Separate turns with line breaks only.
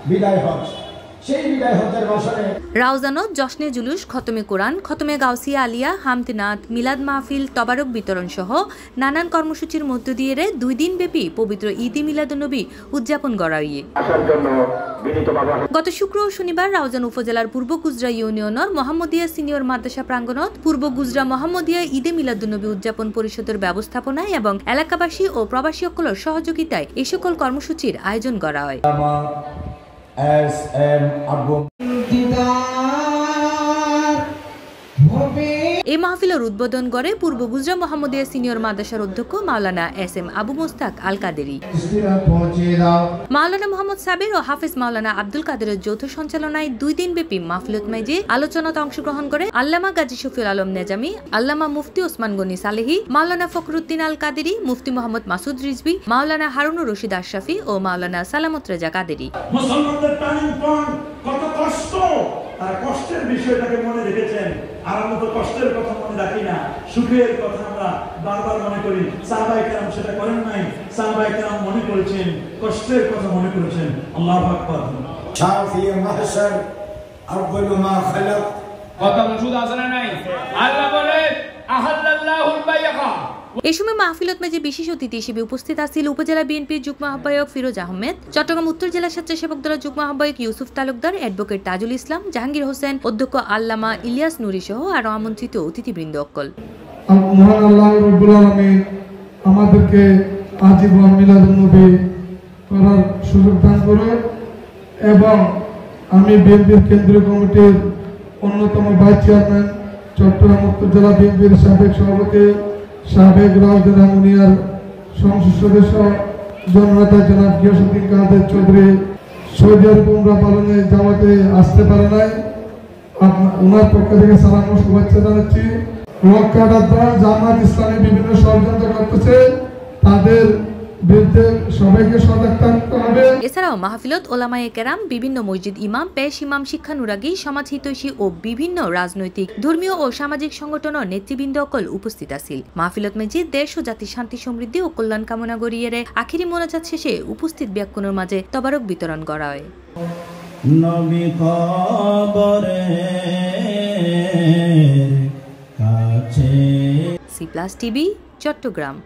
বিদায় হজ সেই বিদায় হজের বছরে
রাউজানত জশ্নে জুলুস, খতমে কোরআন, খতমে গাউসিয়া আলিয়া, হামদনাথ, মিলাদ মাহফিল, তবারক বিতরণ সহ নানান কর্মসূচির মধ্য দিয়ে 2 দিন ব্যাপী পবিত্র ঈদ মিলাদুন্নবী উদযাপন করা হয়। গত শুক্র ও শনিবার রাউজান উপজেলার পূর্ব গুজরা ইউনিয়নের মোহাম্মদিয়া সিনিয়র মাদ্রাসা প্রাঙ্গণত পূর্ব গুজরা মোহাম্মদিয়া ঈদে মিলাদুন্নবী উদযাপন পরিষদের ব্যবস্থাপনায় এবং এলাকাবাসী ও প্রবাসী সকলের সহযোগিতায় এই সকল কর্মসূচির আয়োজন করা হয়। এই মাহফিলের উদ্বোধন করে পূর্ব গুজরা মোহাম্মদিয়া সিনিয়র মাদ্রাসার অধ্যক্ষ মাওলানা SM আবু মোস্তাক আল কাদেরি। মাওলানা মোহাম্মদ সাবির ও হাফিজ মাওলানা আব্দুল কাদেরের যৌথ সঞ্চালনায় 2 দিন ব্যাপী মাহফিলত মাইজে আলোচনাতে অংশগ্রহণ করে আল্লামা গাজী শফিউল আলম নেজামি, আল্লামা মুফতি ওসমান গনি সালেহি, মাওলানা ফখরুদ্দিন আল কাদেরি, মুফতি মোহাম্মদ মাসুদ রিজভী, মাওলানা হারুনুর রশিদ আশরাফি ও মাওলানা সালামত রেজা কাদেরি।
মুসলমানদের টার্নিং পয়েন্ট কত কষ্ট আর কষ্টের বিষয়টাকে মনে রেখেছেন। আর আমরা তো কষ্টের কথা মনে রাখি না, সুখের কথা আমরা বারবার মনে করি। সাহাবায়ে কেরাম সেটা করেন নাই, সাহাবায়ে কেরাম মনে করেছেন, কষ্টের কথা মনে করেছেন। আল্লাহু আকবার।
শাফিয়ে মাহশর আউয়ালু মা খালাক
কথা মজুদ আছে না নাই? আল্লাহ বলে আহাল্লাল্লাহুল বাইআ।
এই সময় মাহফিলত মাঝে বিশেষ অতিথি হিসেবে উপস্থিত আছেন উপজেলা বিএনপির যুগ্ম আহ্বায়ক ফিরোজ আহমেদ, চট্টগ্রাম উত্তর জেলা স্বেচ্ছাসেবক দলের যুগ্ম আহ্বায়ক ইউসুফ তালুকদার, অ্যাডভোকেট তাজুল ইসলাম, জাহাঙ্গীর হোসেন, অধ্যক্ষ আল্লামা ইলিয়াস নুরি সহ আরো আমন্ত্রিত অতিথিবৃন্দ অকল।
মহান আল্লাহ রাব্বুল আলামিন আমাদেরকে আজীবন মিলাদুন্নবী করার সুযোগ দান করে এবং আমি বিএনপির কেন্দ্রীয় কমিটির অন্যতম ভাইস চেয়ারম্যান, চট্টগ্রাম উত্তর জেলা বিএনপির সাবেক সভাপতি, সাবেক রাউজান আমিনিয়ার সংসদ সদস্য জননেতা জনাব গিয়াসউদ্দিন কাদের চৌধুরী সৌদি আরব উমরা পালনে জামাতে আসতে পারে নাই, ওনার পক্ষ থেকে সালাম ও শুভেচ্ছা জানাচ্ছি। জামাত ইসলামী বিভিন্ন ষড়যন্ত্র করতেছে, তাদের বিরুদ্ধে সবাইকে সজাগ থাকতে হবে।
এছাড়াও মাহফিলত ওলামায়ে কেরাম, বিভিন্ন মসজিদ ইমাম, পেশ ইমাম, শিক্ষানুরাগী, সমাজ হিতৈষী ও বিভিন্ন রাজনৈতিক, ধর্মীয় ও সামাজিক সংগঠনের নেতৃবৃন্দ অকল উপস্থিত আছিল। মাহফিলত মেজি দেশ ও জাতির শান্তি সমৃদ্ধি ও কল্যাণ কামনা করিয়ে আখিরি মোনাজাত শেষে উপস্থিত ব্যক্তিদের মাঝে তবারক বিতরণ করা হয়।
নবী কবরের কাছে।
C+ TV, Chittagong.